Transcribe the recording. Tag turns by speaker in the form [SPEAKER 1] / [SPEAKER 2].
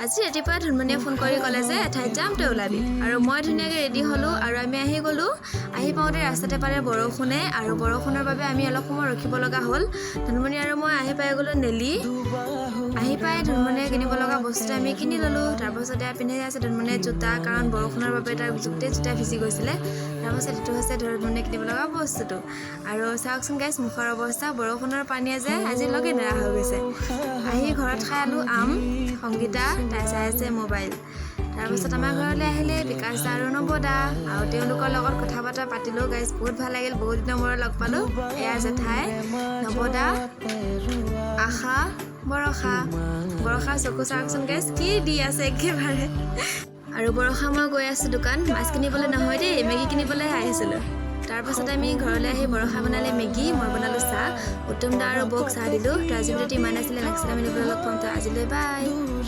[SPEAKER 1] আজি ৰাতিপুৱা ধুনমণিয়ে ফোন কৰি ক'লে যে এঠাইত যাম তই ওলাবি আৰু মই ধুনীয়াকৈ ৰেডি হ'লোঁ আৰু আমি আহি গ'লোঁ। আহি পাওঁতে ৰাস্তাতে পালে বৰষুণে আৰু বৰষুণৰ বাবে আমি অলপ সময় ৰখিব লগা হ'ল। ধুনমণি আৰু মই আহি পাই গ'লোঁ নেলি। আহি পাই ধুনমণিয়ে কিনিব লগা বস্তু আমি কিনি ল'লোঁ। তাৰপাছতে পিন্ধি আছে ধুনমণিয়ে জোতা, কাৰণ বৰষুণৰ বাবে তাৰ গোটেই জোতা ভিজি গৈছিলে। তাৰপাছত এইটো হৈছে ধুনমণিয়ে কিনিব লগা বস্তুটো। আৰু চাওকচোন গাইছ, মুখৰ অৱস্থা বৰষুণৰ পানীয়ে যে আজি লগে নেৰা হৈ গৈছে। আহি ঘৰত খাই আলোঁ আম, সংগীতা তাই চাই আছে মোবাইল। তাৰপাছত আমাৰ ঘৰলৈ আহিলে বিকাশ দা আৰু নৱ দা, আৰু তেওঁলোকৰ লগত কথা বতৰা পাতিলোঁ গাইছ। বহুত ভাল লাগিল, বহুত দিনৰ মূৰত লগ পালোঁ। এয়া জেঠাই, নৱ দা, আশা, বৰষা চকু চাওকচোন গাইছ, কি দি আছে একেবাৰে। আৰু বৰষা মই গৈ আছোঁ দোকান, মাছ কিনিবলৈ নহয় দেই, মেগী কিনিবলৈ আহিছিলোঁ। তাৰপাছত আমি ঘৰলৈ আহি বৰষা বনালে মেগী, মই বনালোঁ চাহ। উত্তম দা আৰু বৌক চাহ দিলোঁ। তো আজি ভিডিঅ'টো ইমান আছিলে, নেক্সট টাইম আমি লগ পাম। তো আজিলৈ বাই।